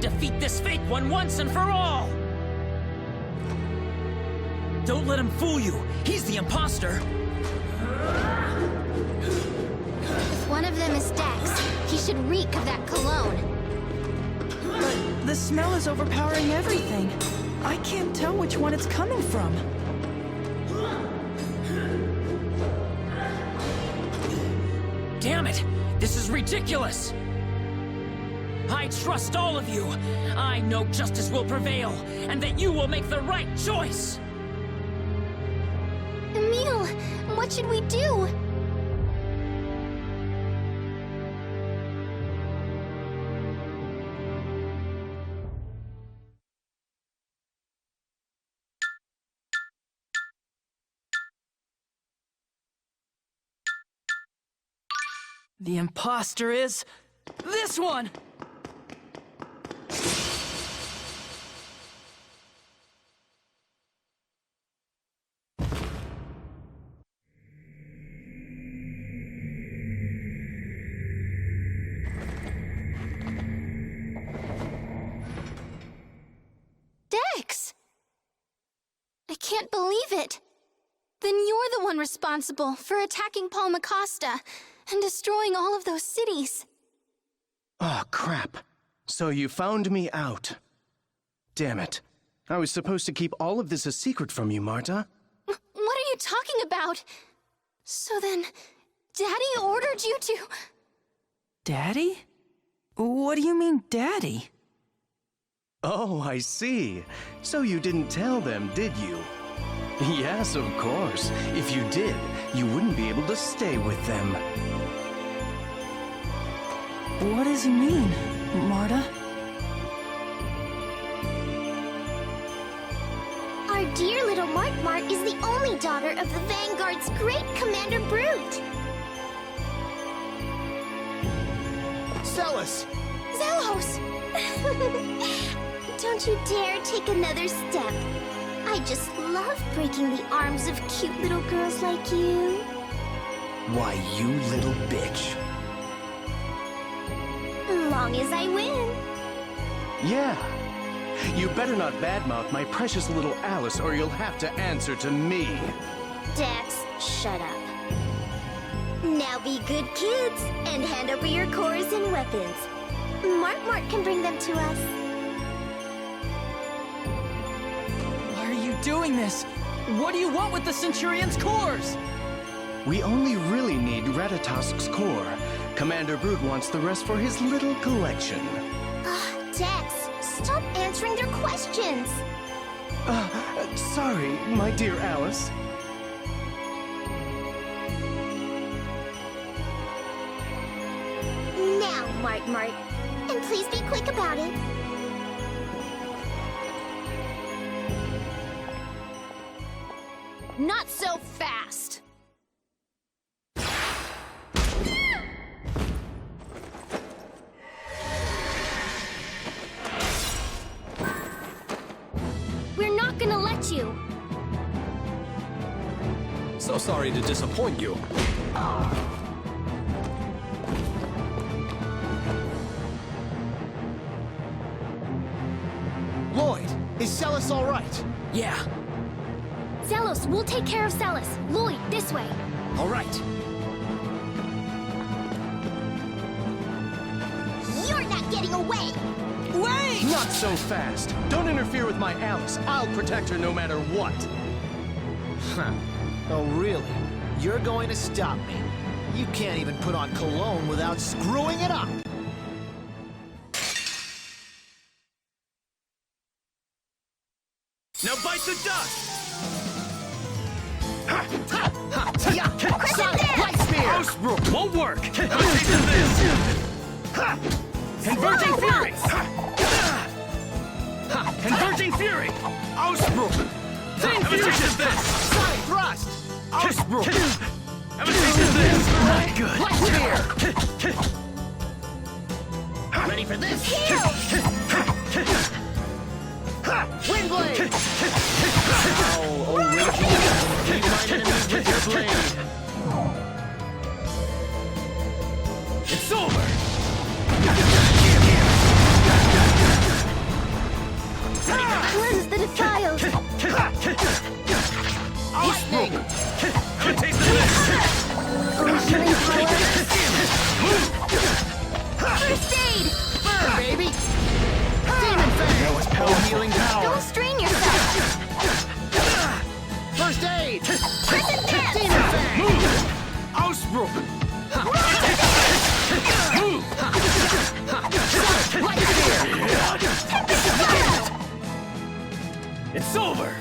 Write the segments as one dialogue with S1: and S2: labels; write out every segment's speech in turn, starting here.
S1: defeat this fake one once and for all! Don't let him fool you! He's the imposter!
S2: If one of them is Dex, he should reek of that cologne.
S3: But the smell is overpowering everything. I can't tell which one it's coming from.
S1: Damn it! This is ridiculous! I trust all of you! I know justice will prevail, and that you will make the right choice!
S2: Emil, what should we do?
S3: The imposter is... this one!
S2: Dex! I can't believe it. Then you're the one responsible for attacking Paul Macosta and destroying all of those cities.
S4: Oh, crap. So you found me out. Damn it. I was supposed to keep all of this a secret from you, Marta.
S2: What are you talking about? So then, Daddy ordered you to...
S3: Daddy? What do you mean, Daddy?
S4: Oh, I see. So you didn't tell them, did you? Yes, of course. If you did, you wouldn't be able to stay with them.
S3: What does he mean, Marta?
S2: Our dear little Mart is the only daughter of the Vanguard's great Commander Brute.
S5: Zealous!
S2: Zelos! Don't you dare take another step. I just love breaking the arms of cute little girls like you.
S5: Why, you little bitch.
S2: Long as I win.
S4: Yeah. You better not badmouth my precious little Alice, or you'll have to answer to me.
S2: Dex, shut up. Now be good kids and hand over your cores and weapons. Mart can bring them to us.
S3: Why are you doing this? What do you want with the Centurion's cores?
S4: We only really need Ratatosk's core. Commander Brute wants the rest for his little collection.
S2: Dex, stop answering their questions.
S4: Sorry, my dear Alice.
S2: Now, Mart, and please be quick about it. Not so fast! We're not gonna let you.
S5: So sorry to disappoint you. Lloyd, is Celis all right?
S1: Yeah,
S2: Zelos, we'll take care of Celis. Lloyd, this way.
S1: all right.
S2: You're not getting away!
S3: Wait!
S4: Not so fast. Don't interfere with my Alice. I'll protect her no matter what.
S5: Huh. Oh, really? You're going to stop me? You can't even put on cologne without screwing it up!
S1: Now bite the dust!
S5: Sonic Light Spear!
S1: Ausbrook won't work! Have a taste of this! Converging Fury! Converging Fury!
S5: Ausbrook!
S1: Have a taste of this!
S5: Sonic Thrust! Ausbrook!
S1: Have a taste of this!
S5: Not good! Light Spear!
S1: Ready for this?
S5: Windblade! Ow, oh, Raging! Keep my enemies with your blade!
S1: It's over!
S5: Ausbruch!
S1: Move!
S5: Light spear!
S1: It's over!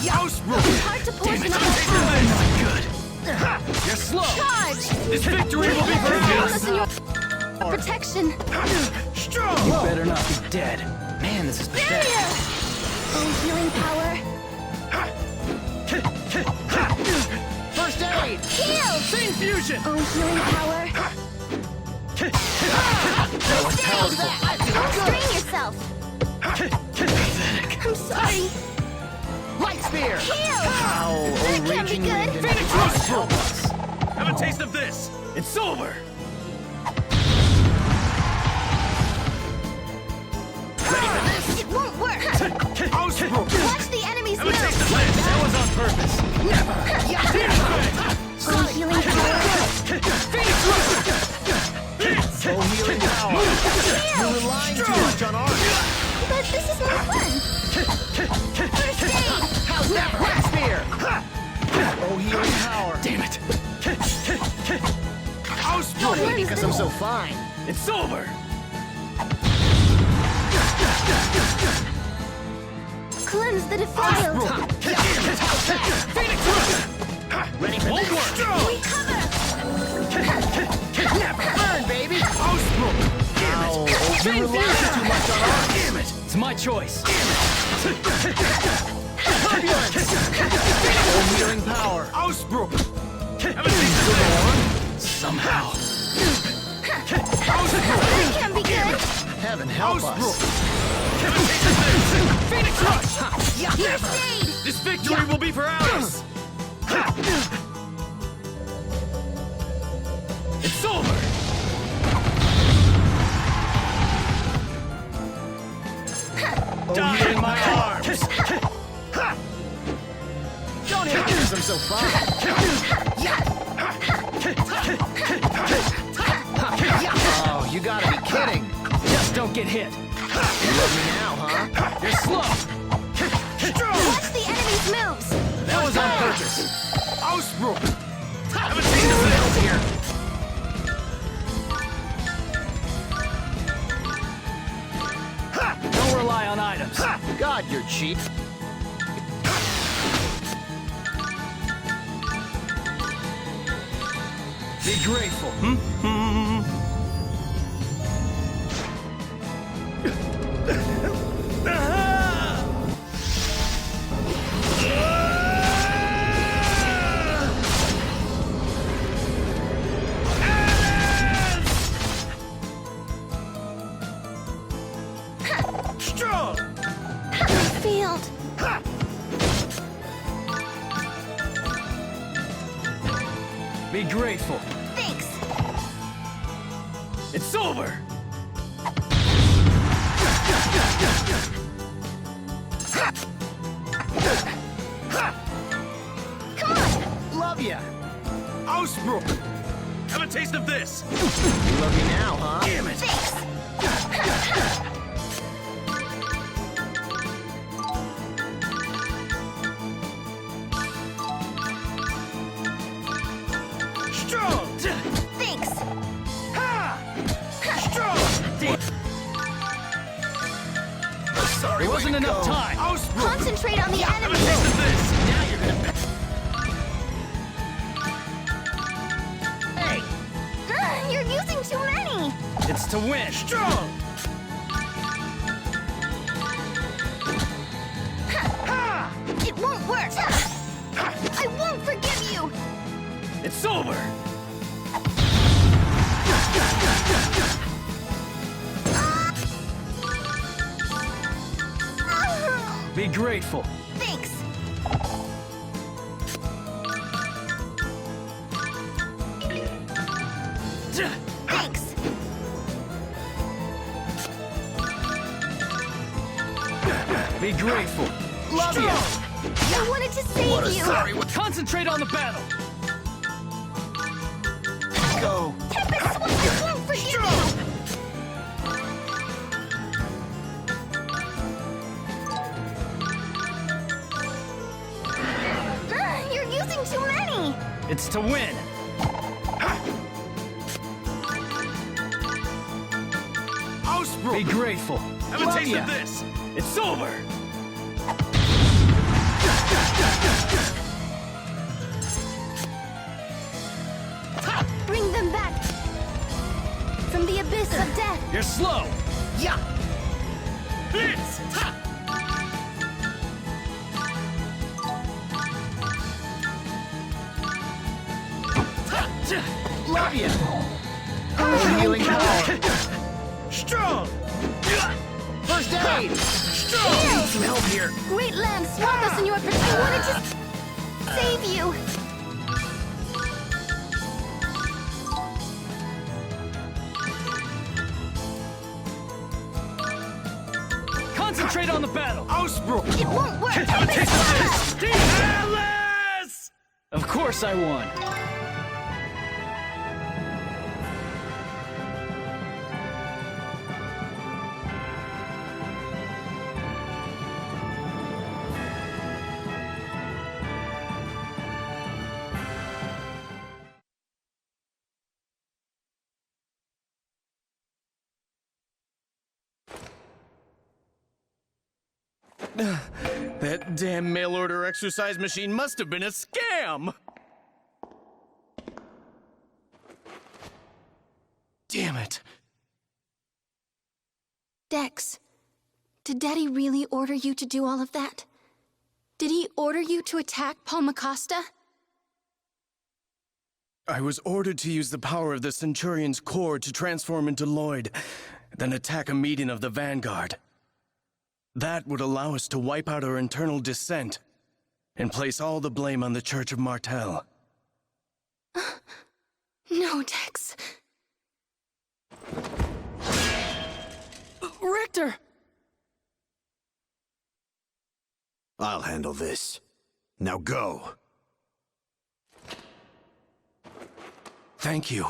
S5: Ausbruch!
S2: Hard to poison up
S1: Not good. You're slow.
S2: charge!
S1: This victory will be for
S2: Promise
S1: us.
S2: in your protection.
S5: Strong!
S4: You better not be dead.
S5: Man, this is pathetic.
S2: Barrier! Oh, healing power.
S5: First aid!
S2: Heal!
S1: Chain fusion.
S2: Oh, healing power.
S5: That was powerful.
S2: Don't strain yourself. I'm sorry.
S5: Light spear!
S2: Heal!
S5: Ow,
S2: That can't be good.
S1: Phoenix Rush.
S5: Help us!
S1: Have a taste of this. It's over.
S5: Ready for this?
S2: It won't work.
S5: Ausbruch!
S2: Watch the enemy's
S1: Have a taste
S2: moves.
S1: of this. That was on purpose.
S2: Oh, healing power.
S1: Phoenix Rush.
S5: Oh, healing power! You're relying too much on ours!
S2: But this is more fun. First aid.
S5: How's that for light spear? Oh, healing power!
S1: Damn it.
S5: Ausbruch! Maybe because I'm so fine.
S1: It's over.
S2: Cleanse the defiled.
S1: Phoenix Rush.
S5: Ready for this?
S2: Recover.
S5: Burn, baby! Ausbruch! Damn it! Oh, you're relying too much on ours!
S1: Damn it. It's my choice.
S5: Turbulence! Oh, healing power! Ausbruch!
S1: Have a taste of this. Somehow.
S2: That can't be good.
S5: Heaven help us!
S1: Have a taste of this. Phoenix Rush.
S2: First aid.
S1: This victory will be for ours. It's over. Die in my arms.
S5: Don't hit me because I'm so fine! Oh, you gotta be kidding!
S1: Just don't get hit.
S5: You love me now, huh?
S1: You're slow.
S2: Watch the enemy's moves.
S5: That was on purpose! Ausbruch!
S1: Have a taste of this.
S5: Here!
S1: Don't rely on items.
S5: God, you're cheap!
S1: Be grateful.
S5: Strong!
S2: Field.
S1: Be grateful.
S2: Thanks.
S1: It's over.
S2: Come on.
S5: Love ya! Ausbruch!
S1: Have a taste of this.
S5: You love me now, huh?
S1: Damn it.
S2: Thanks.
S5: Strong!
S2: Thanks.
S5: Strong! Sorry,
S1: There wasn't
S5: way to
S1: enough
S5: go.
S1: time.
S5: Ausbruch!
S2: Concentrate on the
S1: Have a
S2: enemy.
S1: taste of this. Now you're gonna.
S5: Hey!
S2: You're using too many.
S1: It's to win.
S5: Strong!
S2: It won't work. I won't forgive you.
S1: It's over. Be grateful.
S2: Thanks. Thanks.
S1: Be grateful.
S5: Love you!
S2: I wanted to save you.
S5: Sorry,
S1: Concentrate on the battle.
S5: go!
S2: Tempest, I won't forgive you.
S6: It's to win. Be grateful.
S7: Have a taste of this!
S6: It's over.
S2: Bring them back from the abyss of death.
S6: You're slow.
S5: Yeah!
S7: Blitz! Ha!
S5: Love you! Oh, healing power!
S7: Strong!
S5: First aid!
S7: Strong! Need some help here.
S2: Great land, swamp us in your protection. I wanted to save you.
S6: Concentrate on the battle.
S7: Ausbruch!
S2: It won't work.
S7: Have a taste of this!
S2: Stay
S7: Alice!
S6: Of course I won.
S4: That damn mail-order exercise machine must have been a scam! Damn it.
S2: Dex, did Daddy really order you to do all of that? Did he order you to attack Paul Macosta?
S4: I was ordered to use the power of the Centurion's core to transform into Lloyd, then attack a meeting of the Vanguard. That would allow us to wipe out our internal dissent and place all the blame on the Church of Martel.
S2: No, Dex.
S6: Richter!
S8: I'll handle this. Now go.
S4: Thank you.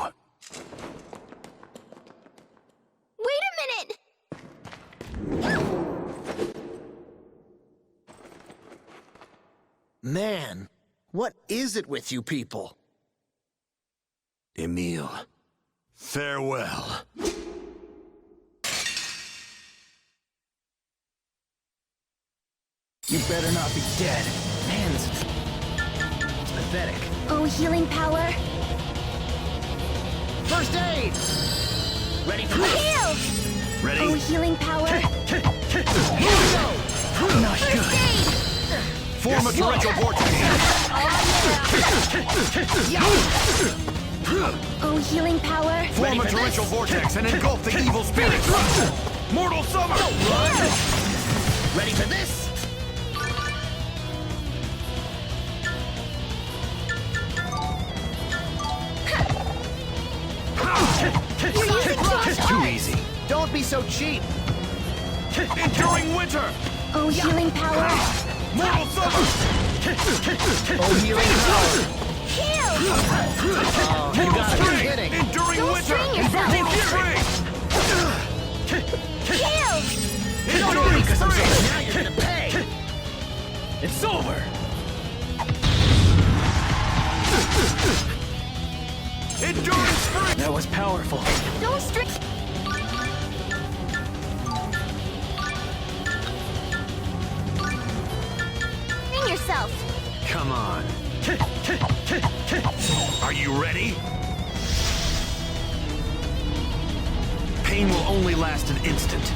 S2: Wait a minute!
S5: Man, what is it with you people?
S8: Emile, farewell.
S6: You better not be dead. Man, it's pathetic.
S2: Oh, healing power.
S5: First aid!
S1: Ready for this?
S2: Heal!
S8: Ready?
S2: Oh, healing power.
S6: Not good.
S2: First aid!
S8: Form a torrential vortex.
S2: Oh, healing power.
S8: Form a torrential vortex and engulf the evil spirits. Mortal summer!
S1: Ready for this?
S2: You're using too much
S8: Too
S2: art.
S8: easy.
S5: Don't be so cheap!
S8: Enduring winter!
S2: Oh, healing power.
S8: Mortal summer!
S5: Oh, healing power!
S2: Heal!
S5: You gotta be kidding!
S8: Enduring
S2: Don't
S8: winter!
S2: strain yourself.
S8: Mortal spring!
S2: Heal!
S8: Enduring spring!
S1: Now you're gonna pay!
S6: It's over.
S8: Enduring spring!
S6: That was powerful.
S2: Don't strain yourself.
S8: Come on. Are you ready? Pain will only last an instant.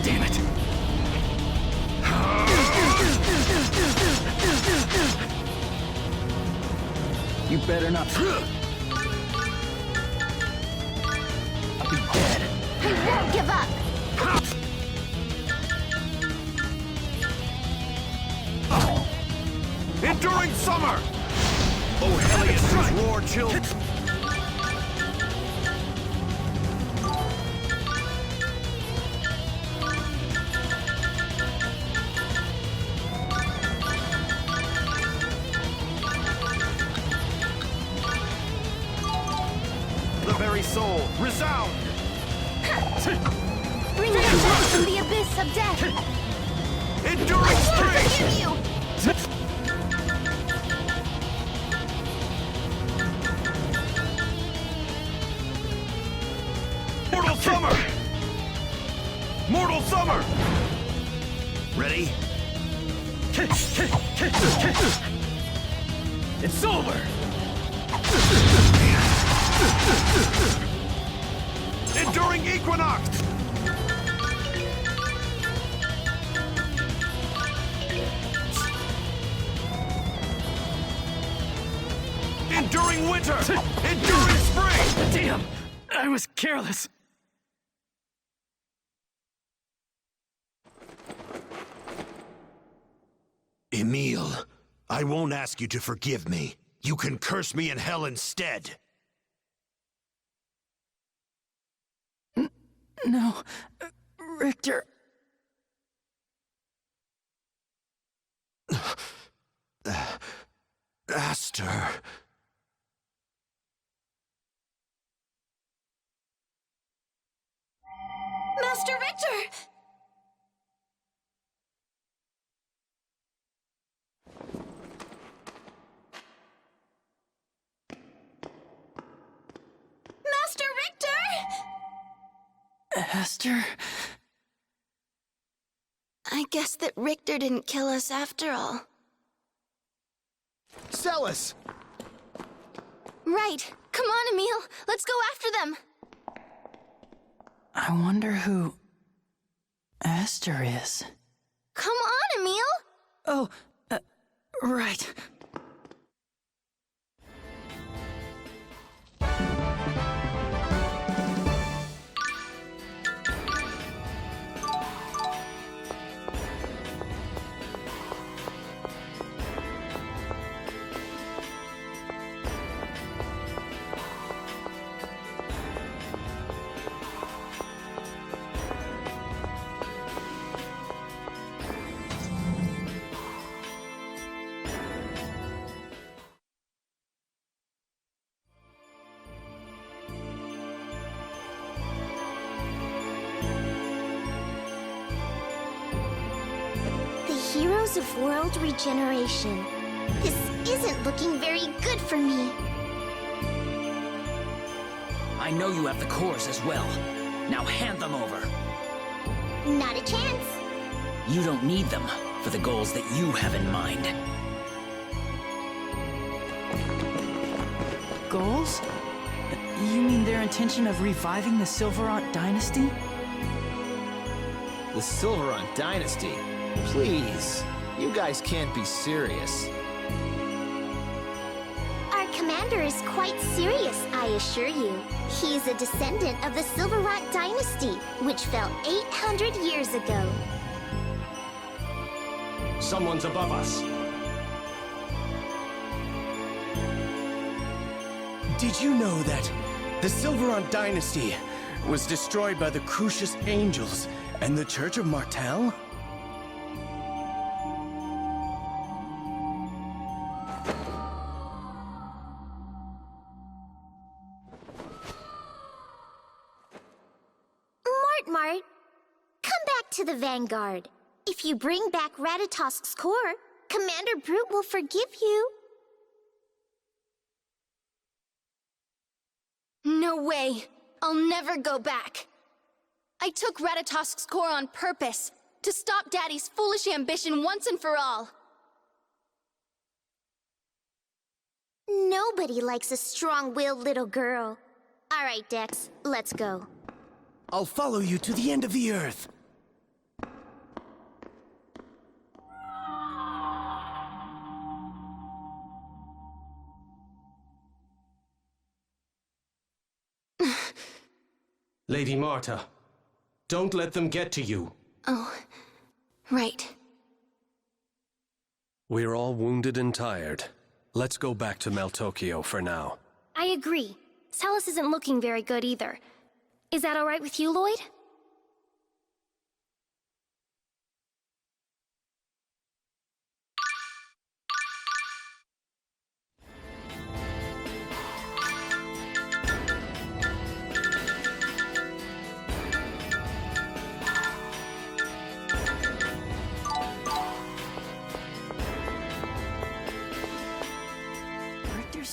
S6: Damn it. You better not. I'll be dead.
S2: I won't give up.
S8: Enduring summer! Oh, Helios' roar chilled. The very soul, resound!
S2: Bring bring me back from the abyss of death.
S8: Enduring
S2: I won't
S8: strength!
S2: forgive you!
S8: Mortal Summer! Mortal Summer! Ready?
S7: It's over!
S8: Enduring Equinox! Enduring Winter! Enduring Spring!
S7: Damn! I was careless.
S8: Emile, I won't ask you to forgive me. You can curse me in hell instead.
S3: No, Richter.
S8: Aster.
S2: Master Richter! Master Richter!
S3: Aster?
S2: I guess that Richter didn't kill us after all.
S5: Celis!
S2: Right. Come on, Emile. Let's go after them.
S3: I wonder who Aster is.
S2: Come on, Emile.
S3: Oh, right.
S9: Heroes of World Regeneration. This isn't looking very good for me.
S1: I know you have the cores as well. Now hand them over.
S9: Not a chance.
S1: You don't need them for the goals that you have in mind.
S3: Goals? You mean their intention of reviving the Silverant dynasty?
S5: The Silverant dynasty? Please, you guys can't be serious.
S9: Our commander is quite serious, I assure you. He's a descendant of the Silverant dynasty, which fell 800 years ago.
S4: Someone's above us. Did you know that the Silverant dynasty was destroyed by the Crucius Angels and the Church of Martel?
S9: Mart, come back to the Vanguard. If you bring back Ratatosk's core, Commander Brute will forgive you.
S2: No way. I'll never go back. I took Ratatosk's core on purpose, to stop Daddy's foolish ambition once and for all.
S9: Nobody likes a strong-willed little girl. All right, Dex, let's go.
S4: I'll follow you to the end of the earth.
S10: Lady Marta, don't let them get to you.
S2: Oh, right.
S10: We're all wounded and tired. Let's go back to Meltokio for now.
S9: I agree. Celis isn't looking very good either. Is that all right with you, Lloyd?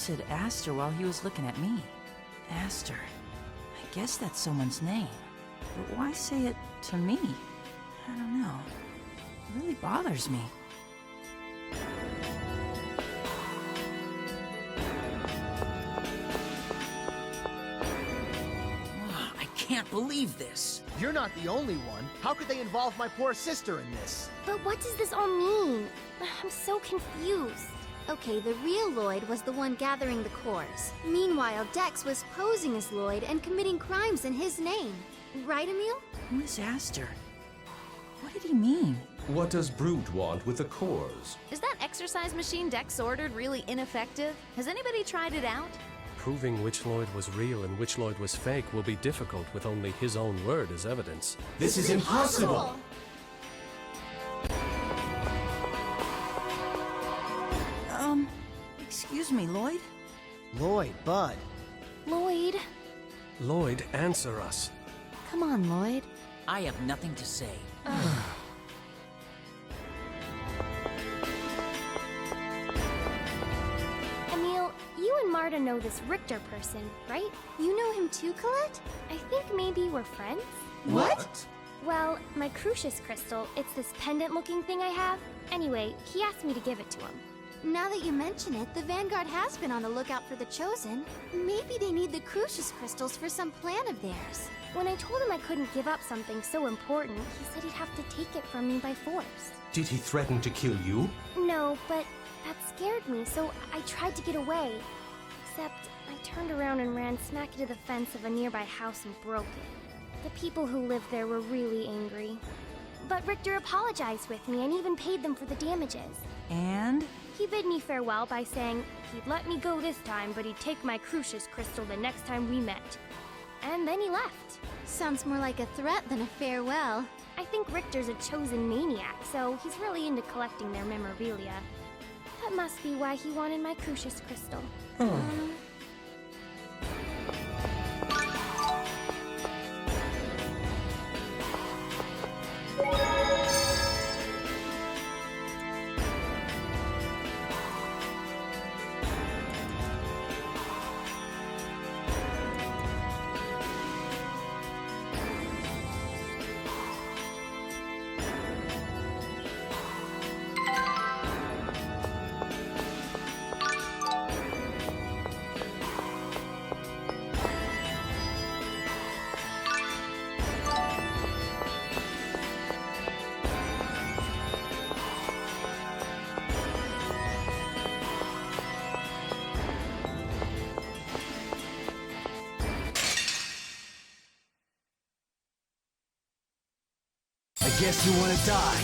S3: said Aster while he was looking at me. Aster. I guess that's someone's name. But why say it to me? I don't know. It really bothers me.
S1: I can't believe this.
S5: You're not the only one. How could they involve my poor sister in this?
S9: But what does this all mean? I'm so confused.
S2: Okay, the real Lloyd was the one gathering the cores. Meanwhile, Dex was posing as Lloyd and committing crimes in his name. Right, Emil?
S3: Who is Aster? What did he mean?
S11: What does Brute want with the cores?
S12: Is that exercise machine Dex ordered really ineffective? Has anybody tried it out?
S10: Proving which Lloyd was real and which Lloyd was fake will be difficult with only his own word as evidence.
S11: This is impossible!
S3: Excuse me, Lloyd?
S5: Lloyd, Bud.
S9: Lloyd.
S10: Lloyd, answer us.
S12: Come on, Lloyd.
S1: I have nothing to say.
S9: Emil, you and Marta know this Richter person, right?
S2: You know him too, Colette?
S9: I think maybe we're friends?
S11: What?
S9: Well, my Crucius crystal, it's this pendant-looking thing I have. Anyway, he asked me to give it to him.
S2: Now that you mention it, the Vanguard has been on the lookout for the Chosen. Maybe they need the Crucius crystals for some plan of theirs.
S9: When I told him I couldn't give up something so important, he said he'd have to take it from me by force.
S11: Did he threaten to kill you?
S9: No, but that scared me, so I tried to get away. Except, I turned around and ran smack into the fence of a nearby house and broke it. The people who lived there were really angry. But Richter apologized with me and even paid them for the damages.
S3: And?
S9: He bid me farewell by saying he'd let me go this time, but he'd take my Crucius crystal the next time we met. And then he left.
S2: Sounds more like a threat than a farewell.
S9: I think Richter's a chosen maniac, so he's really into collecting their memorabilia. That must be why he wanted my Crucius crystal.
S6: Guess you want to die.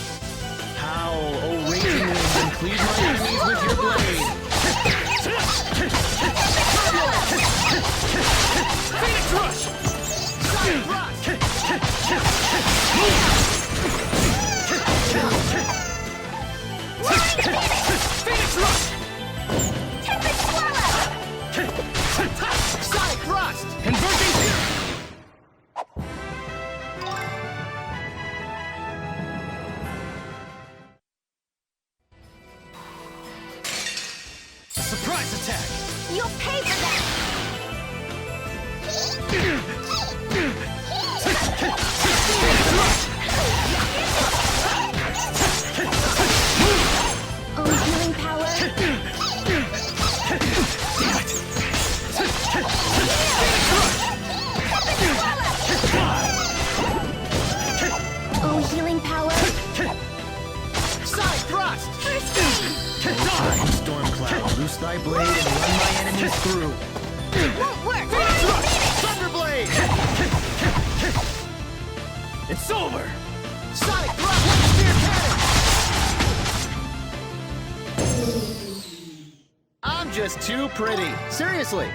S6: Howl, O raging wind, and cleave my enemies with your blade.
S7: Phoenix Rush!
S5: Sonic Rush!
S7: Phoenix Rush!
S9: Tempest Swallow!
S5: Sonic Thrust!
S7: Converting Fury!
S6: Surprise attack!
S9: You'll pay for that! Oh, healing power! Oh, healing power!
S5: Sonic Thrust!
S9: First aid!
S6: Storm Cloud, loose thy blade and run my enemies through.
S9: Won't work!
S5: Phoenix Rush! Thunderblade!
S7: It's over!
S5: Sonic Thrust! Spear Cannon! I'm just too pretty. Seriously.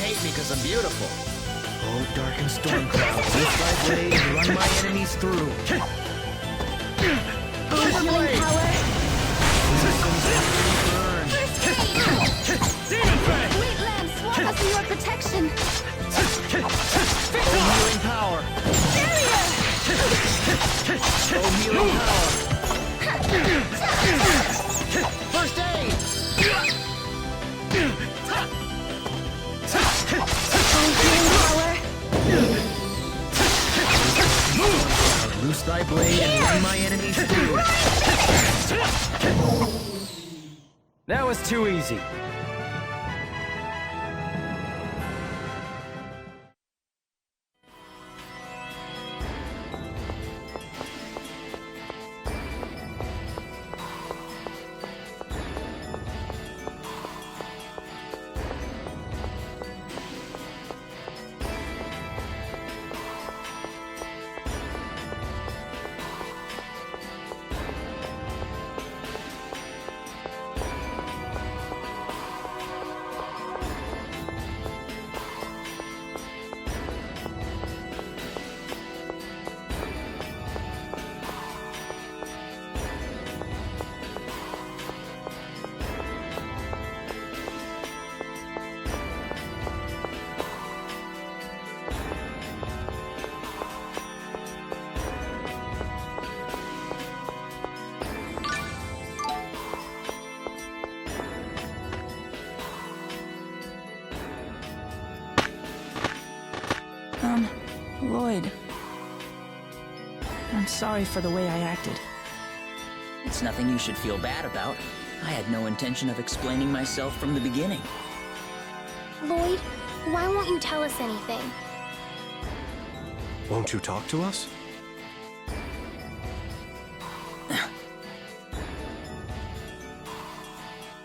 S1: hate me because I'm beautiful.
S5: Oh, darkened storm clouds, lift thy blade and run my enemies through.
S2: Overwhelming power.
S7: Demon Fang!
S2: Wheat Lamb, swap us in your protection.
S5: Oh, healing power.
S2: Barrier!
S5: Oh, healing power. First aid! Loose thy blade and run my enemies through.
S6: That was too easy.
S3: Lloyd. I'm sorry for the way I acted.
S1: It's nothing you should feel bad about. I had no intention of explaining myself from the beginning.
S9: Lloyd, why won't you tell us anything?
S10: Won't you talk to us?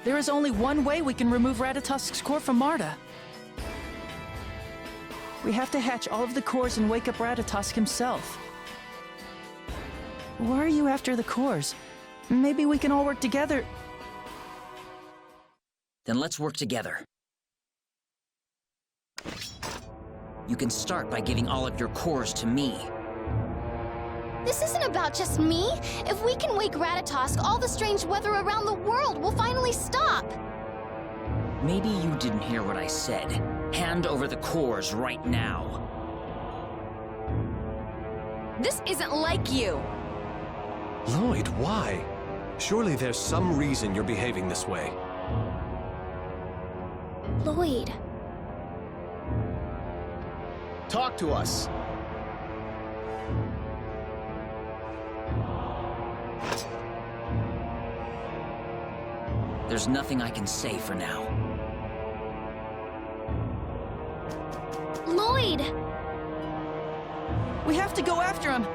S3: There is only one way we can remove Ratatosk's core from Marta. We have to hatch all of the cores and wake up Ratatosk himself. Why are you after the cores? Maybe we can all work together.
S1: Then let's work together. You can start by giving all of your cores to me.
S2: This isn't about just me. If we can wake Ratatosk, all the strange weather around the world will finally stop.
S1: Maybe you didn't hear what I said. Hand over the cores right now.
S12: This isn't like you!
S10: Lloyd, why? Surely there's some reason you're behaving this way.
S9: Lloyd.
S5: Talk to us.
S1: There's nothing I can say for now.
S9: Lloyd!
S3: We have to go after him!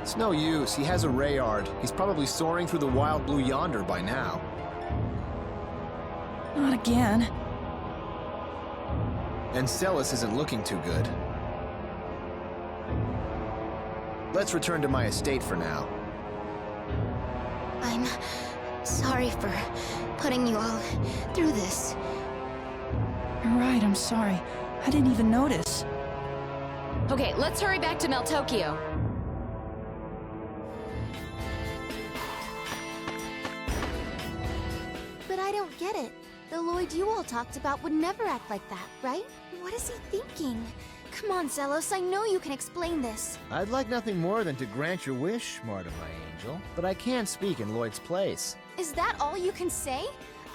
S5: It's no use. He has a Rayard. He's probably soaring through the wild blue yonder by now.
S3: Not again.
S5: And Celis isn't looking too good. Let's return to my estate for now.
S2: I'm sorry for putting you all through this.
S3: You're right, I'm sorry. I didn't even notice.
S12: Okay, let's hurry back to Meltokio.
S2: But I don't get it. The Lloyd you all talked about would never act like that, right? What is he thinking? Come on, Zelos, I know you can explain this.
S5: I'd like nothing more than to grant your wish, Marta, my angel. But I can't speak in Lloyd's place.
S2: Is that all you can say?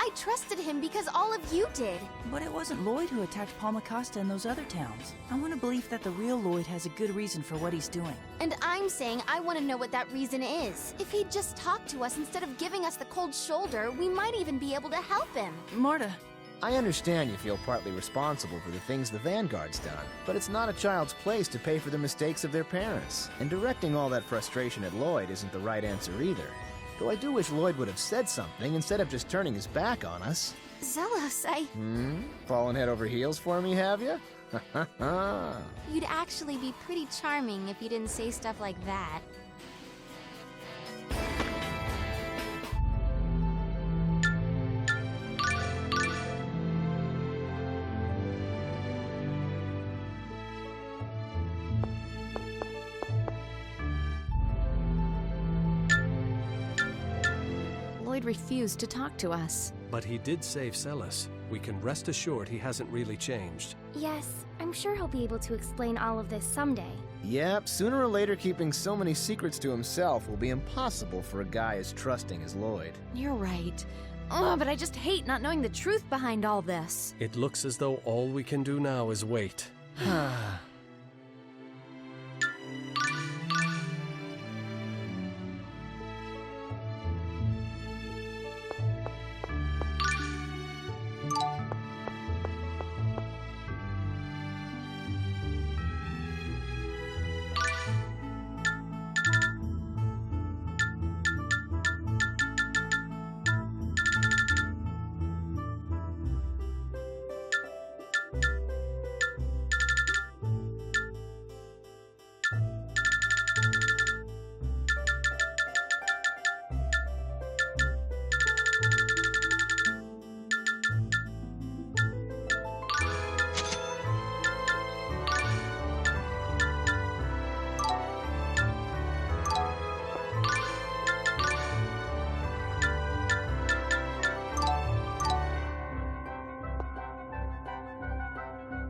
S2: I trusted him because all of you did.
S3: But it wasn't Lloyd who attacked Palmacasta and those other towns. I want to believe that the real Lloyd has a good reason for what he's doing.
S2: And I'm saying I want to know what that reason is. If he'd just talked to us instead of giving us the cold shoulder, we might even be able to help him.
S3: Marta.
S5: I understand you feel partly responsible for the things the Vanguard's done, but it's not a child's place to pay for the mistakes of their parents. And directing all that frustration at Lloyd isn't the right answer either. Though I do wish Lloyd would have said something instead of just turning his back on us.
S2: Zelos,
S5: Fallen head over heels for me, have you?
S2: You'd actually be pretty charming if you didn't say stuff like that.
S12: Lloyd refused to talk to us.
S10: But he did save Celis. We can rest assured he hasn't really changed.
S9: Yes, I'm sure he'll be able to explain all of this someday.
S5: Yep, sooner or later keeping so many secrets to himself will be impossible for a guy as trusting as Lloyd.
S12: You're right. Oh, but I just hate not knowing the truth behind all this.
S10: It looks as though all we can do now is wait.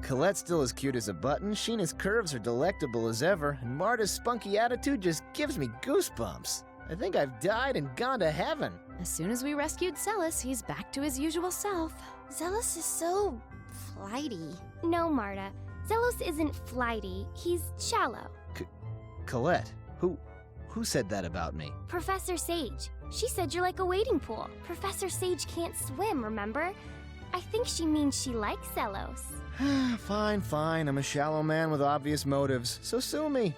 S5: Colette's still as cute as a button, Sheena's curves are delectable as ever, and Marta's spunky attitude just gives me goosebumps. I think I've died and gone to heaven.
S12: As soon as we rescued Celis, he's back to his usual self.
S2: Zealous is so flighty.
S9: No, Marta. Zelos isn't flighty, he's shallow.
S5: Colette, who said that about me?
S9: Professor Sage. She said you're like a wading pool. Professor Sage can't swim, remember? I think she means she likes Zelos.
S5: Fine. I'm a shallow man with obvious motives, so sue me.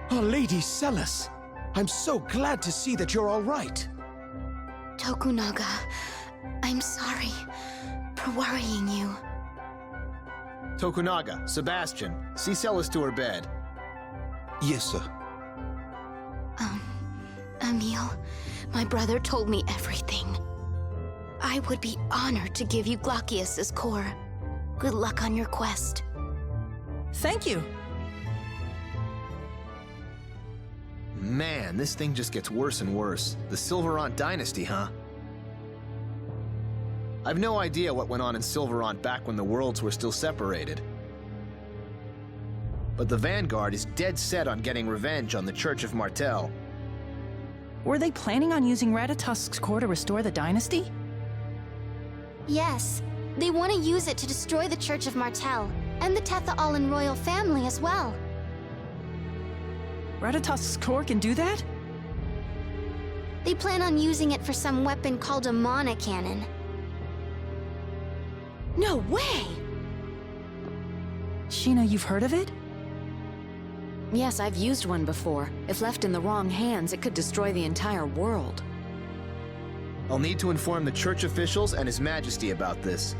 S6: Oh, Lady Celis, I'm so glad to see that you're all right.
S2: Tokunaga, I'm sorry for worrying you.
S5: Tokunaga, Sebastian, see Celis to her bed.
S8: Yes, sir.
S2: Emil, my brother told me everything. I would be honored to give you Glaucius's core. Good luck on your quest.
S3: Thank you.
S5: Man, this thing just gets worse and worse. The Silverant dynasty, huh? I've no idea what went on in Silverant back when the worlds were still separated. But the Vanguard is dead set on getting revenge on the Church of Martel.
S3: Were they planning on using Ratatosk's core to restore the dynasty?
S2: Yes, They want to use it to destroy the Church of Martel, and the Tetha'alan royal family as well.
S3: Ratatosk's core can do that?
S2: They plan on using it for some weapon called a mana cannon.
S12: No way!
S3: Sheena, you've heard of it?
S12: Yes, I've used one before. If left in the wrong hands, it could destroy the entire world.
S5: I'll need to inform the church officials and His Majesty about this.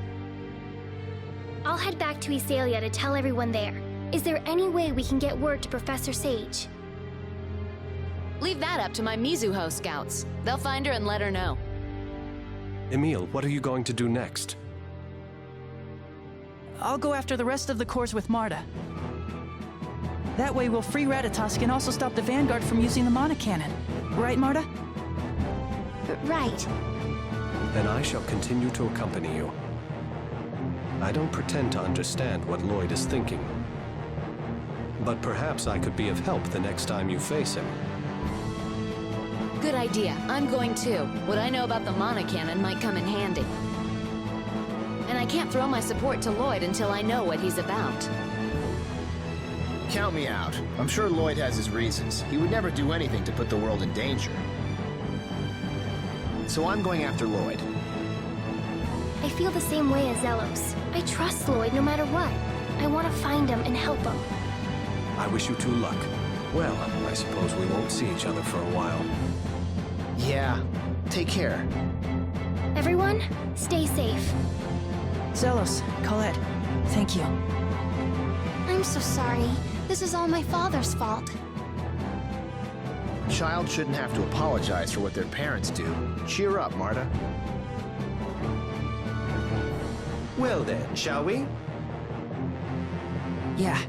S9: I'll head back to Isalia to tell everyone there. Is there any way we can get word to Professor Sage?
S12: Leave that up to my Mizuho scouts. They'll find her and let her know.
S10: Emil, what are you going to do next?
S3: I'll go after the rest of the cores with Marta. That way we'll free Ratatosk and also stop the Vanguard from using the mana cannon. Right, Marta?
S2: Right.
S10: Then I shall continue to accompany you. I don't pretend to understand what Lloyd is thinking. But perhaps I could be of help the next time you face him.
S12: Good idea. I'm going too. What I know about the mana cannon might come in handy. And I can't throw my support to Lloyd until I know what he's about.
S5: Count me out. I'm sure Lloyd has his reasons. He would never do anything to put the world in danger. So I'm going after Lloyd.
S9: I feel the same way as Zelos. I trust Lloyd no matter what. I want to find him and help him.
S10: I wish you 2 luck. Well, I suppose we won't see each other for a while.
S5: Yeah, take care.
S9: Everyone, stay safe.
S3: Zelos, Colette, thank you.
S2: I'm so sorry. This is all my father's fault.
S5: A child shouldn't have to apologize for what their parents do. Cheer up, Marta.
S11: Well then, shall we?
S3: Yeah.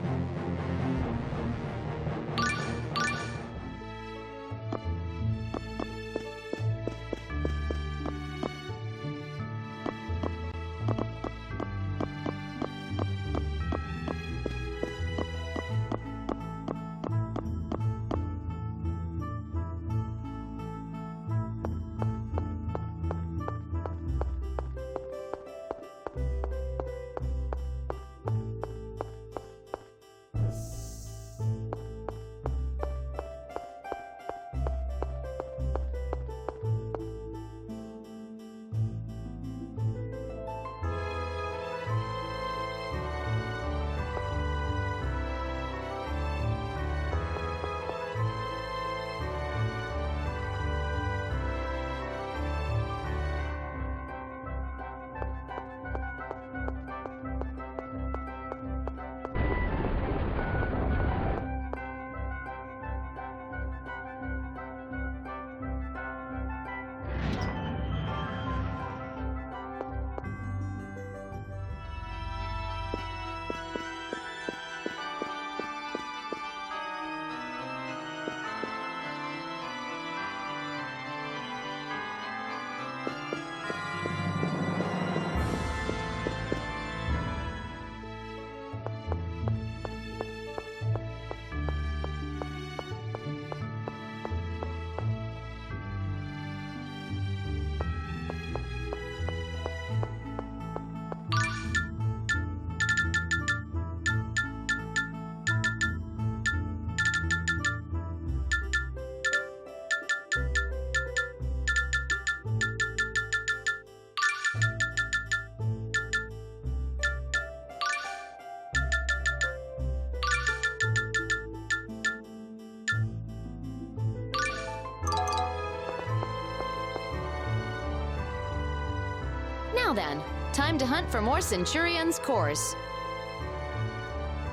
S12: Now then, time to hunt for more Centurion's cores.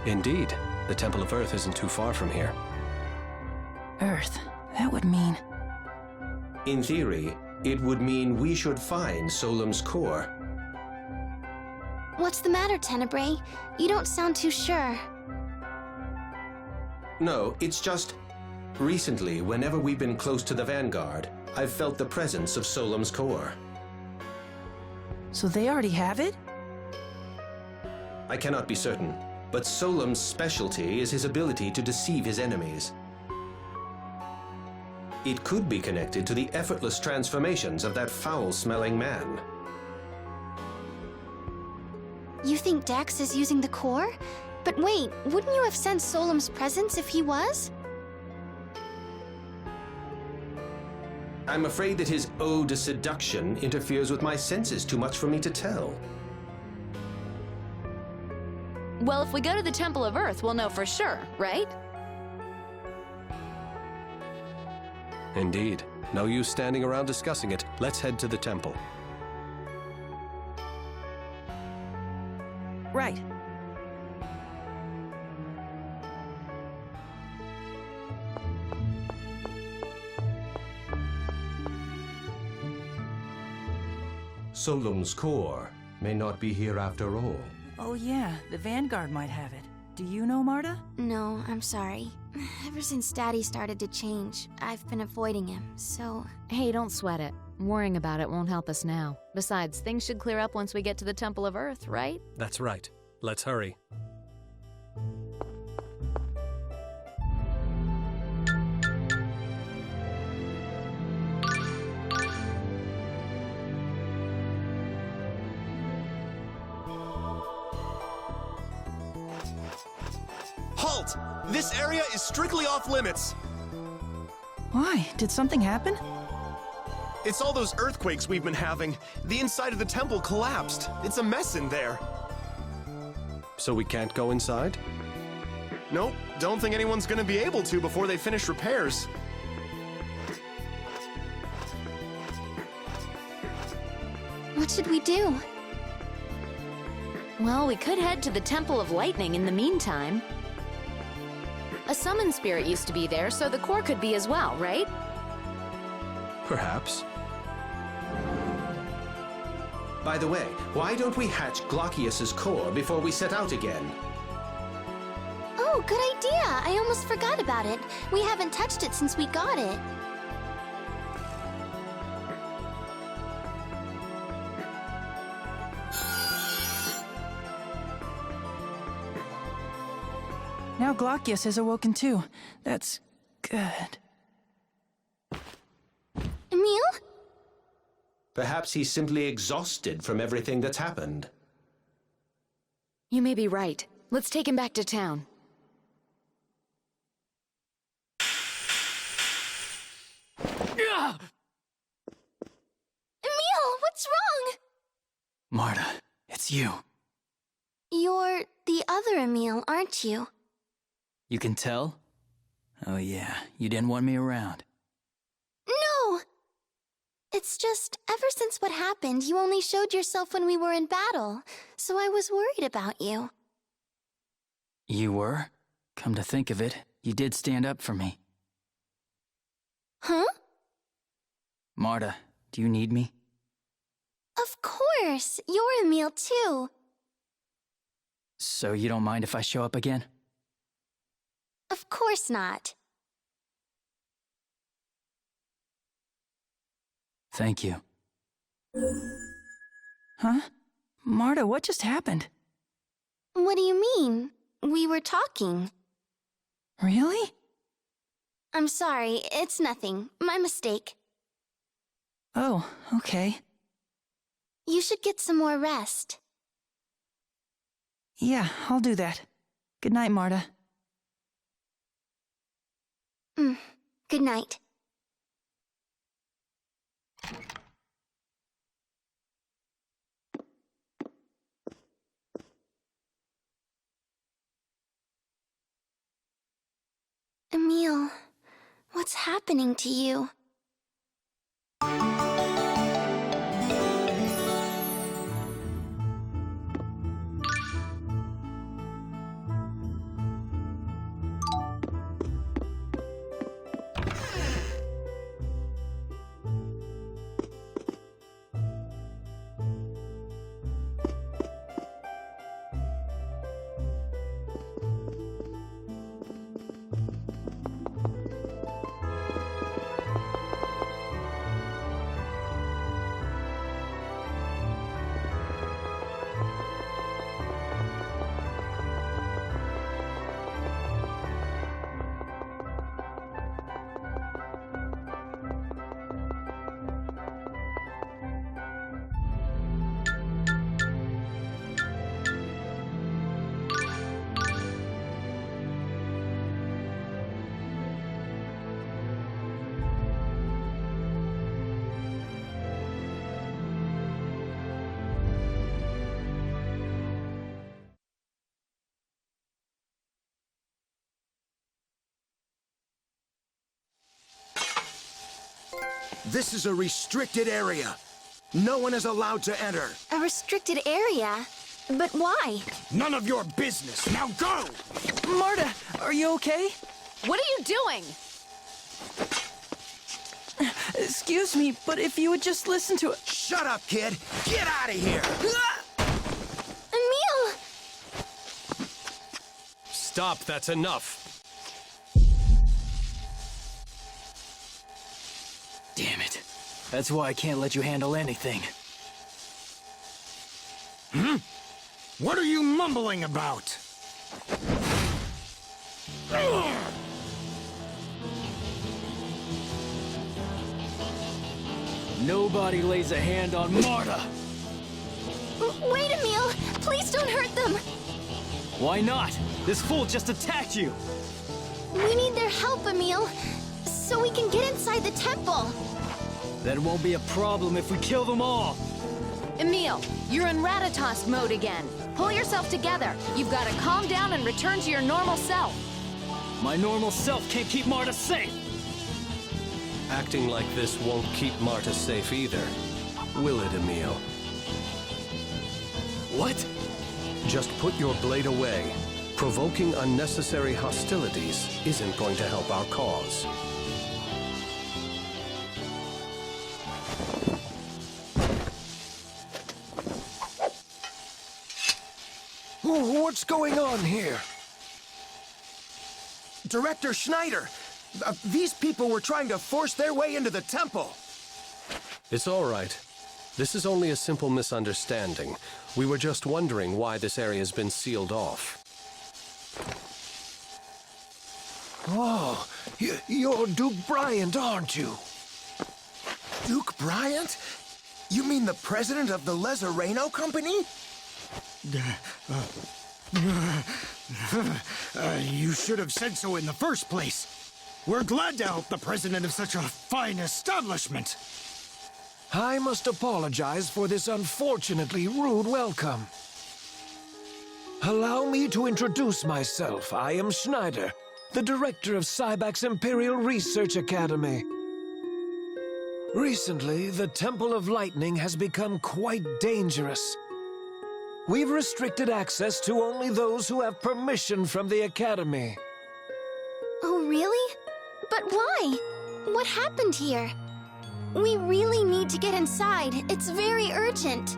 S10: Indeed. The Temple of Earth isn't too far from here.
S3: Earth. That would mean...
S11: In theory, it would mean we should find Solemn's core.
S2: What's the matter, Tenebrae? You don't sound too sure.
S11: No, it's just... Recently, whenever we've been close to the Vanguard, I've felt the presence of Solemn's core.
S3: So they already have it?
S11: I cannot be certain, but Solemn's specialty is his ability to deceive his enemies. It could be connected to the effortless transformations of that foul-smelling man.
S2: You think Dex is using the core? But wait, wouldn't you have sensed Solemn's presence if he was?
S11: I'm afraid that his ode to seduction interferes with my senses too much for me to tell.
S12: Well, if we go to the Temple of Earth, we'll know for sure, right?
S10: Indeed. No use standing around discussing it. Let's head to the temple.
S3: Right.
S11: Solemn's core may not be here after all.
S3: Oh yeah, the Vanguard might have it. Do you know, Marta?
S2: No, I'm sorry. Ever since Daddy started to change, I've been avoiding him, so...
S12: Hey, don't sweat it. Worrying about it won't help us now. Besides, things should clear up once we get to the Temple of Earth, right?
S10: That's right. Let's hurry.
S6: Halt! This area is strictly off limits.
S3: Why? Did something happen?
S6: It's all those earthquakes we've been having. The inside of the temple collapsed. It's a mess in there.
S10: So we can't go inside?
S6: Nope, don't think anyone's gonna be able to before they finish repairs.
S2: What should we do?
S12: Well, we could head to the Temple of Lightning in the meantime. A summon spirit used to be there, so the core could be as well, right?
S10: Perhaps.
S11: By the way, why don't we hatch Glockius's core before we set out again?
S2: Oh, good idea! I almost forgot about it. We haven't touched it since we got it.
S3: Now Glockius has awoken too. That's good.
S2: Emil?
S11: Perhaps he's simply exhausted from everything that's happened.
S12: You may be right. Let's take him back to town.
S1: Ugh!
S2: Emil, what's wrong?
S4: Marta, it's you.
S2: You're the other Emil, aren't you?
S4: You can tell? Oh yeah, you didn't want me around.
S2: No! It's just, ever since what happened, you only showed yourself when we were in battle, so I was worried about you.
S4: You were? Come to think of it, you did stand up for me.
S2: Huh?
S4: Marta, do you need me?
S2: Of course! You're Emil, too.
S4: So you don't mind if I show up again?
S2: Of course not.
S4: Thank you.
S3: Huh? Marta, what just happened?
S2: What do you mean? We were talking.
S3: Really?
S2: I'm sorry, it's nothing. My mistake.
S3: Oh, okay.
S2: You should get some more rest.
S3: Yeah, I'll do that. Good night, Marta.
S2: Good night. Emil, what's happening to you?
S13: This is a restricted area. No one is allowed to enter.
S2: A restricted area? But why?
S13: None of your business. Now go!
S3: Marta, are you okay?
S12: What are you doing?
S3: Excuse me, but if you would just listen to it.
S13: Shut up, kid! Get out of here!
S2: Emil!
S10: Stop, that's enough.
S6: Damn it. That's why I can't let you handle anything.
S13: What are you mumbling about?
S6: Nobody lays a hand on Marta!
S2: Wait, Emil! Please don't hurt them!
S6: Why not? This fool just attacked you!
S2: We need their help, Emil, so we can get inside the temple.
S6: That won't be a problem if we kill them all!
S12: Emil, you're in Ratatosk mode again. Pull yourself together. You've got to calm down and return to your normal self.
S6: My normal self can't keep Marta safe!
S10: Acting like this won't keep Marta safe either. Will it, Emil?
S6: What?
S10: Just put your blade away. Provoking unnecessary hostilities isn't going to help our cause.
S13: What's going on here? Director Schneider! These people were trying to force their way into the temple!
S10: It's all right. This is only a simple misunderstanding. We were just wondering why this area has been sealed off.
S13: Oh, you're Duke Bryant, aren't you? Duke Bryant? You mean the president of the Lezareno Company? You should have said so in the first place. We're glad to help the president of such a fine establishment. I must apologize for this unfortunately rude welcome. Allow me to introduce myself. I am Schneider, the director of Cybak's Imperial Research Academy. Recently, the Temple of Lightning has become quite dangerous. We've restricted access to only those who have permission from the Academy.
S2: Oh, really? But why? What happened here? We really need to get inside. It's very urgent.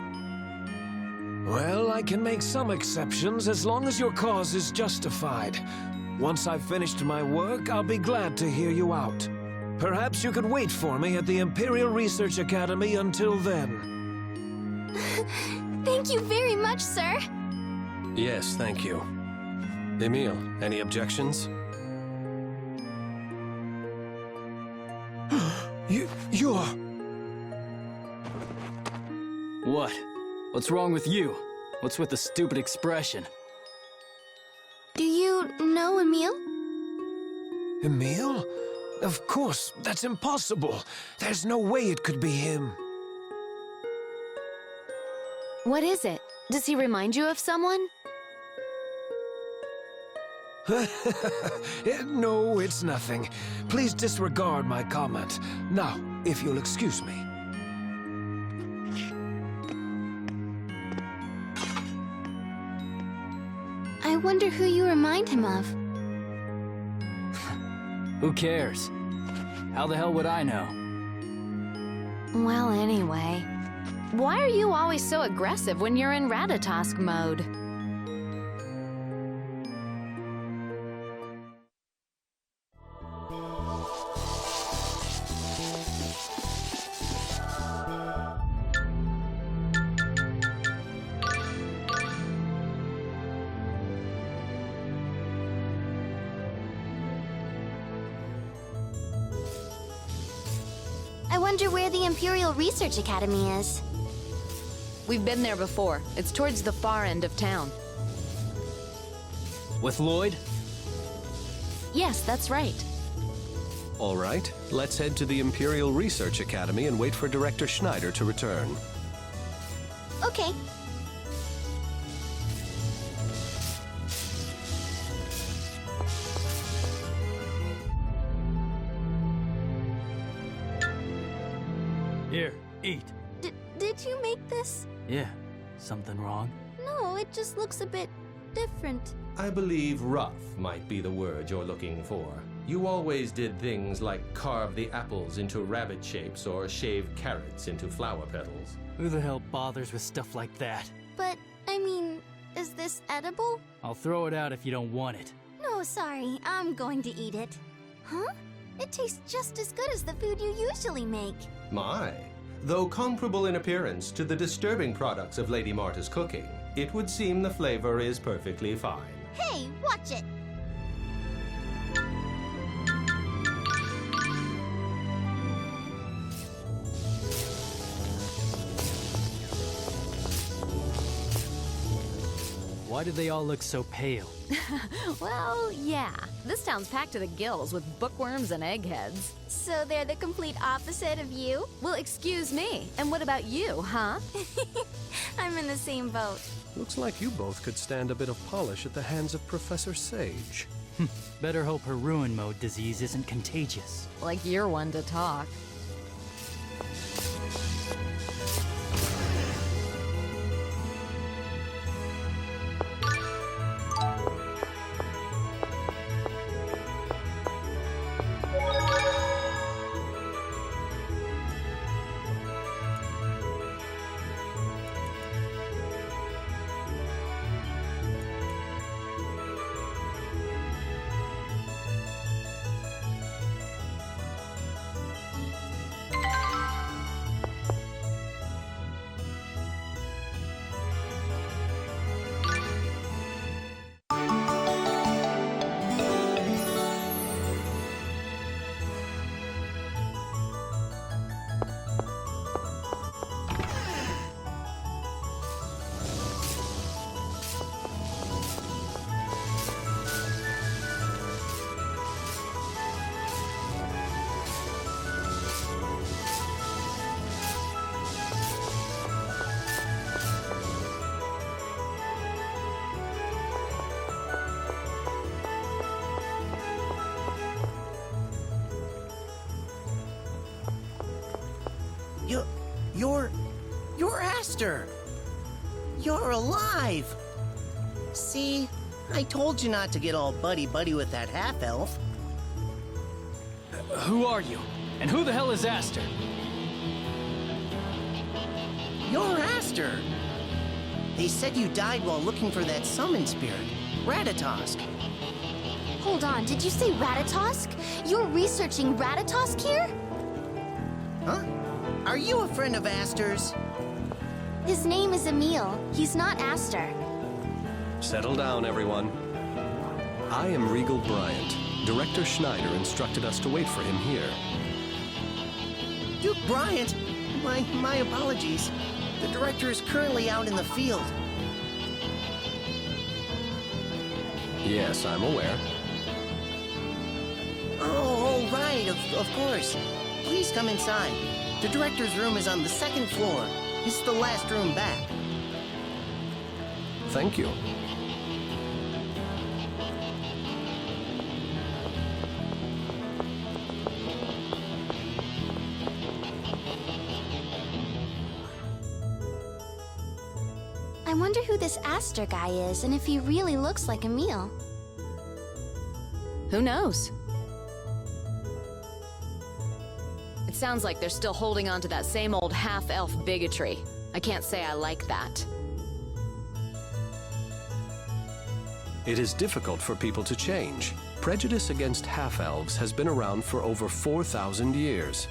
S13: Well, I can make some exceptions as long as your cause is justified. Once I've finished my work, I'll be glad to hear you out. Perhaps you could wait for me at the Imperial Research Academy until then.
S2: Thank you very much, sir.
S10: Yes, thank you. Emil, any objections?
S13: You're...
S6: What? What's wrong with you? What's with the stupid expression?
S2: Do you know Emil?
S13: Emil? Of course, that's impossible. There's no way it could be him.
S12: What is it? Does he remind you of someone?
S13: No, it's nothing. Please disregard my comment. Now, if you'll excuse me.
S2: I wonder who you remind him of.
S6: Who cares? How the hell would I know?
S12: Well, anyway. Why are you always so aggressive when you're in Ratatosk mode?
S2: I wonder where the Imperial Research Academy is.
S12: We've been there before. It's towards the far end of town.
S6: With Lloyd?
S12: Yes, that's right.
S10: All right, let's head to the Imperial Research Academy and wait for Director Schneider to return.
S2: Okay. this?
S6: Yeah, something wrong?
S2: No, it just looks a bit different.
S11: I believe rough might be the word you're looking for. You always did things like carve the apples into rabbit shapes or shave carrots into flower petals.
S6: Who the hell bothers with stuff like that?
S2: But, I mean, is this edible?
S6: I'll throw it out if you don't want it.
S2: No, sorry, I'm going to eat it. Huh? It tastes just as good as the food you usually make.
S11: My. Though comparable in appearance to the disturbing products of Lady Marta's cooking, it would seem the flavor is perfectly fine.
S2: Hey, watch it!
S6: Why do they all look so pale?
S12: Well, yeah. This town's packed to the gills with bookworms and eggheads.
S2: So they're the complete opposite of you?
S12: Well, excuse me. And what about you, huh?
S2: I'm in the same boat.
S10: Looks like you both could stand a bit of polish at the hands of Professor Sage.
S6: Better hope her ruin mode disease isn't contagious.
S12: Like you're one to talk.
S14: You're Aster! You're alive! See? I told you not to get all buddy-buddy with that half-elf.
S6: Who are you? And who the hell is Aster?
S14: You're Aster! They said you died while looking for that summon spirit, Ratatosk.
S2: Hold on, did you say Ratatosk? You're researching Ratatosk here?
S14: Huh? Are you a friend of Aster's?
S2: His name is Emil. He's not Aster.
S10: Settle down, everyone. I am Regal Bryant. Director Schneider instructed us to wait for him here.
S14: Duke Bryant? My apologies. The director is currently out in the field.
S10: Yes, I'm aware.
S14: Oh, right, of course. Please come inside. The director's room is on the second floor. It's the last room back.
S10: Thank you.
S2: I wonder who this Aster guy is and if he really looks like Emil.
S12: Who knows? It sounds like they're still holding on to that same old half-elf bigotry. I can't say I like that.
S10: It is difficult for people to change. Prejudice against half-elves has been around for over 4,000 years.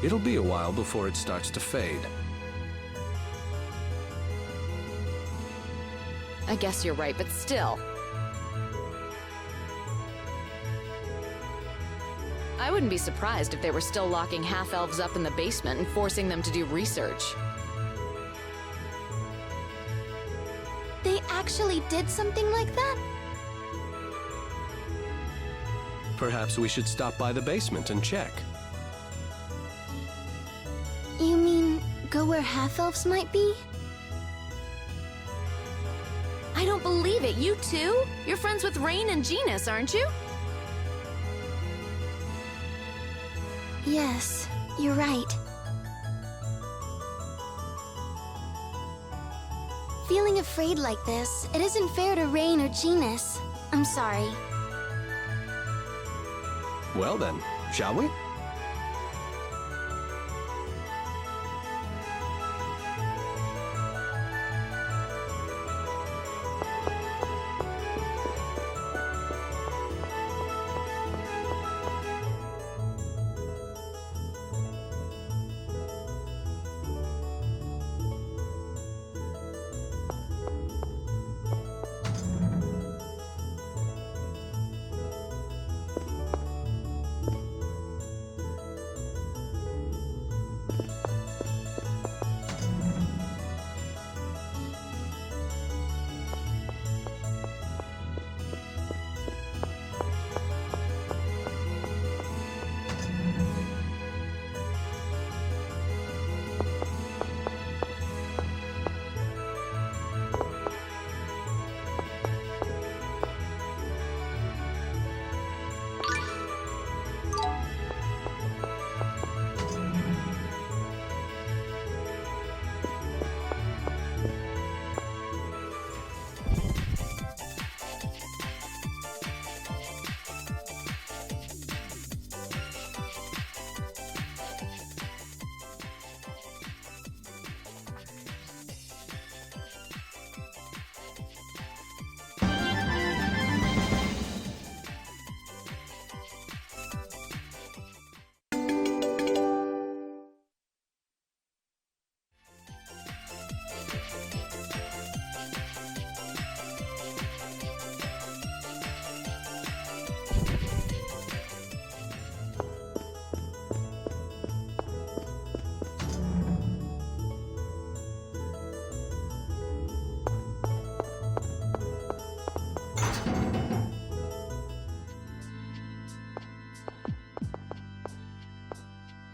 S10: It'll be a while before it starts to fade.
S12: I guess you're right, but still. I wouldn't be surprised if they were still locking half-elves up in the basement and forcing them to do research.
S2: They actually did something like that?
S10: Perhaps we should stop by the basement and check.
S2: You mean, go where half-elves might be?
S12: I don't believe it, you too? You're friends with Rain and Genus, aren't you?
S2: Yes, you're right. feeling afraid like this, it isn't fair to Rain or Genus. I'm sorry.
S10: Well then, shall we?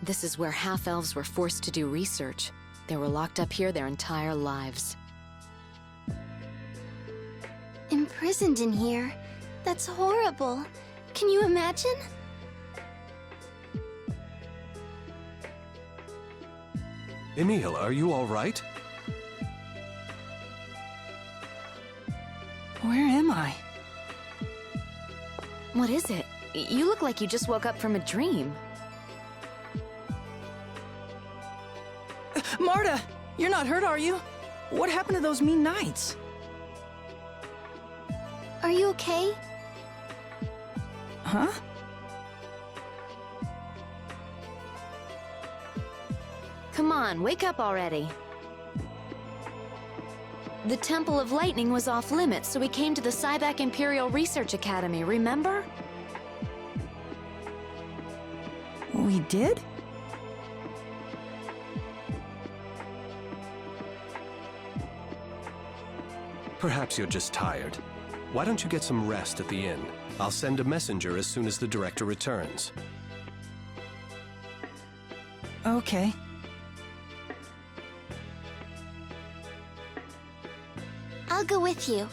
S12: This is where half-elves were forced to do research. They were locked up here their entire lives.
S2: Imprisoned in here? That's horrible. Can you imagine?
S10: Emil, are you all right?
S3: Where am I?
S12: What is it? You look like you just woke up from a dream.
S3: Marta! You're not hurt, are you? What happened to those mean knights?
S2: Are you okay?
S3: Huh?
S12: Come on, wake up already. The Temple of Lightning was off limits, so we came to the Cybac Imperial Research Academy, remember?
S3: We did?
S10: Perhaps you're just tired. Why don't you get some rest at the inn? I'll send a messenger as soon as the director returns.
S3: Okay.
S2: I'll go with you.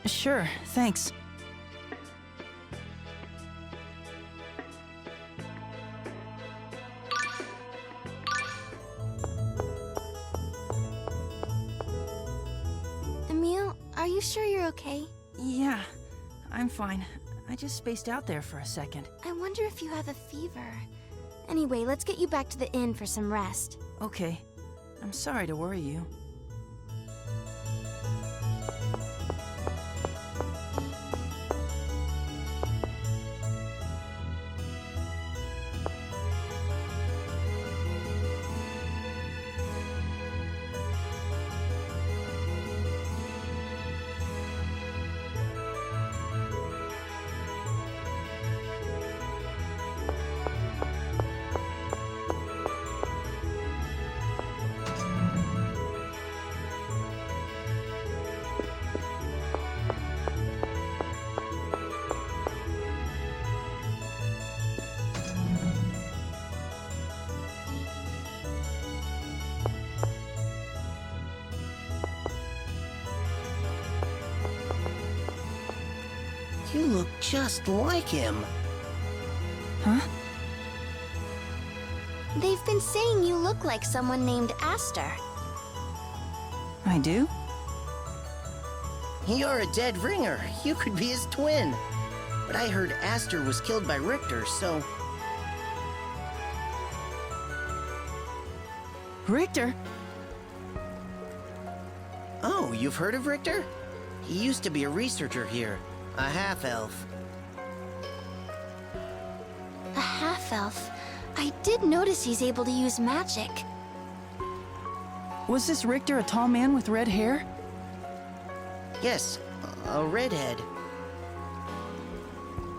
S3: Sure, thanks.
S2: Emil, are you sure you're okay?
S3: Yeah, I'm fine. I just spaced out there for a second.
S2: I wonder if you have a fever. Anyway, let's get you back to the inn for some rest.
S3: Okay. I'm sorry to worry you.
S14: You look just like him.
S3: Huh?
S2: They've been saying you look like someone named Aster.
S3: I do?
S14: You're a dead ringer. You could be his twin. But I heard Aster was killed by Richter, so...
S3: Richter?
S14: Oh, you've heard of Richter? He used to be a researcher here. A half-elf.
S2: A half-elf. I did notice he's able to use magic.
S3: Was this Richter a tall man with red hair?
S14: Yes, a redhead.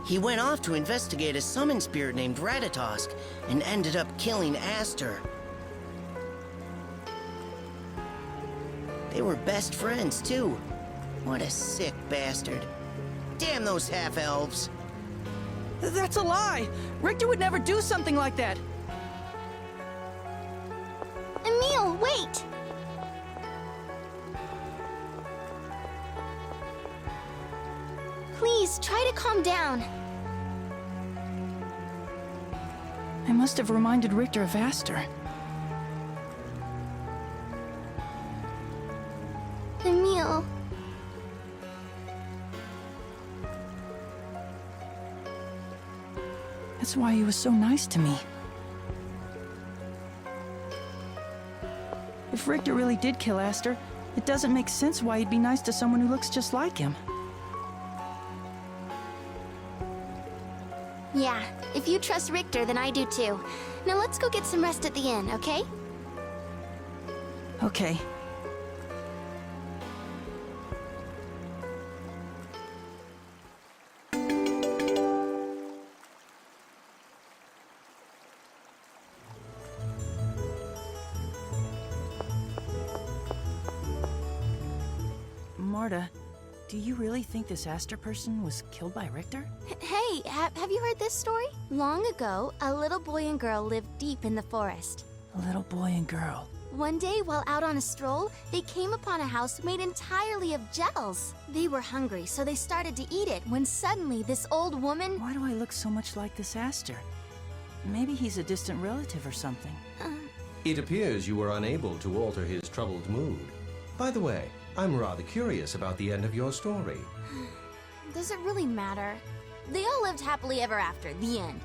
S14: He went off to investigate a summon spirit named Ratatosk and ended up killing Aster. They were best friends, too. What a sick bastard. Damn those half-elves.
S3: That's a lie! Richter would never do something like that!
S2: Emil, wait! Please, try to calm down.
S3: I must have reminded Richter of Aster.
S2: Emil.
S3: That's why he was so nice to me. If Richter really did kill Aster, it doesn't make sense why he'd be nice to someone who looks just like him.
S2: Yeah, if you trust Richter, then I do too. Now let's go get some rest at the inn, okay?
S3: Okay. Marta, do you really think this Aster person was killed by Richter?
S2: Hey, have you heard this story? Long ago, a little boy and girl lived deep in the forest.
S3: A little boy and girl.
S2: One day, while out on a stroll, they came upon a house made entirely of gels. They were hungry, so they started to eat it when suddenly this old woman...
S3: Why do I look so much like this Aster? Maybe he's a distant relative or something.
S11: It appears you were unable to alter his troubled mood. By the way, I'm rather curious about the end of your story.
S2: Does it really matter? They all lived happily ever after, the end.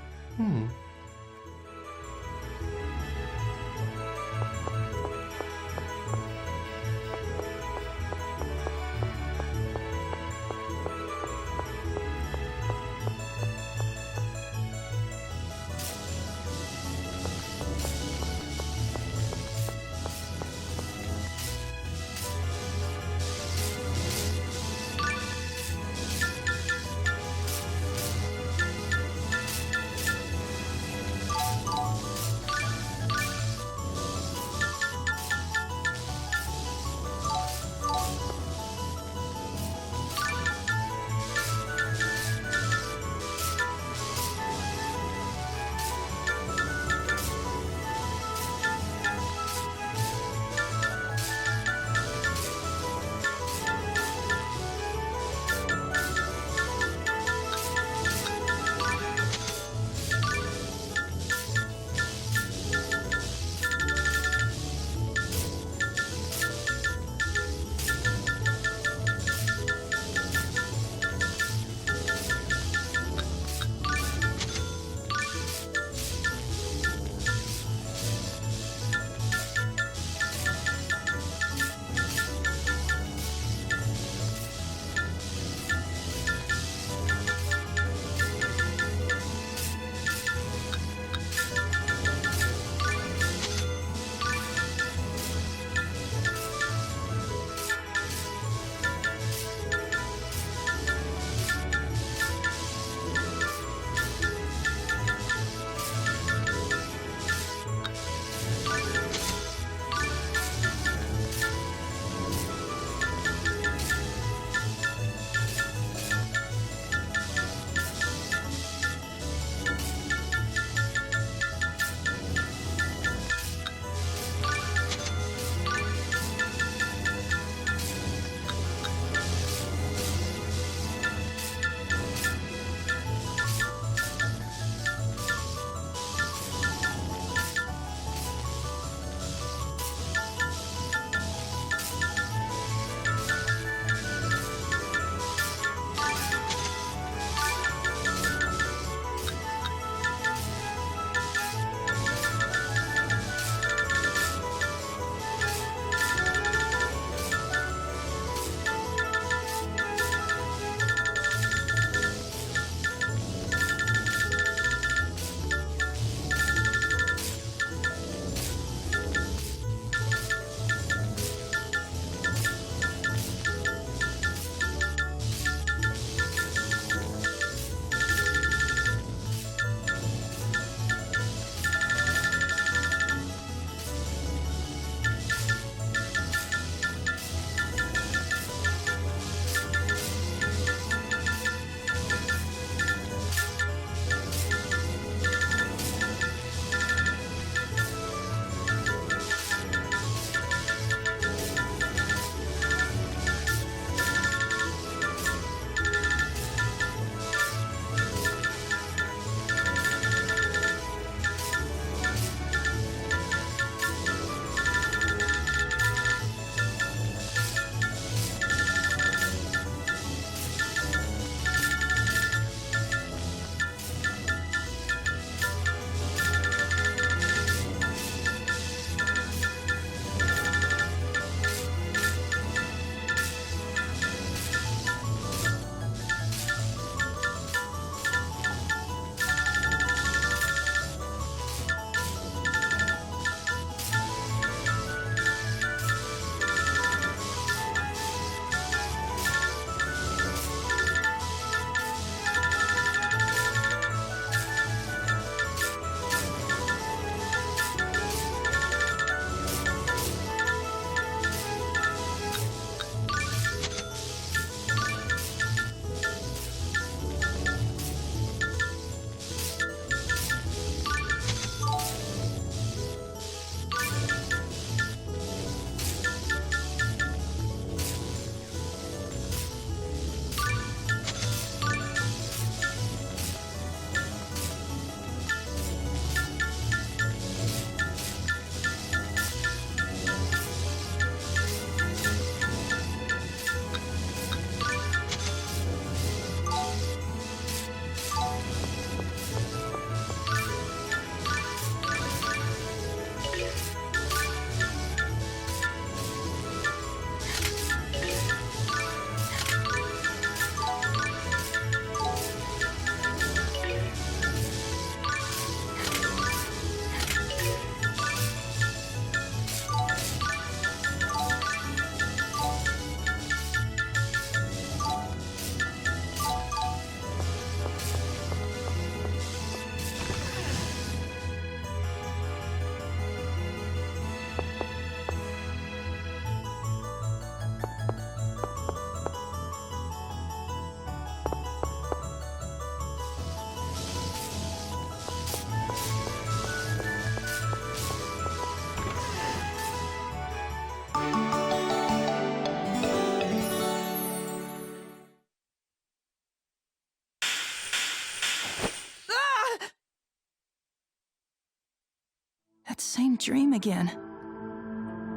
S3: That same dream again.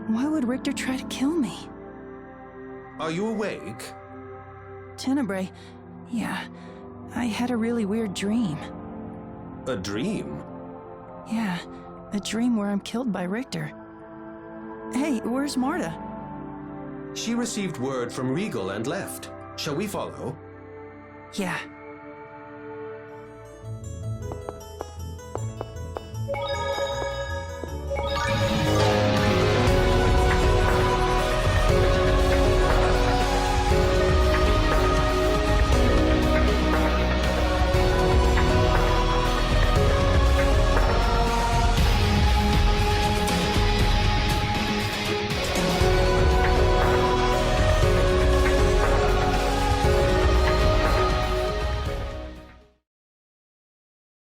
S3: Why would Richter try to kill me?
S11: Are you awake?
S3: Tenebrae, yeah, I had a really weird dream.
S11: A dream?
S3: Yeah, a dream where I'm killed by Richter. Hey, where's Marta?
S11: She received word from Regal and left. Shall we follow?
S3: Yeah,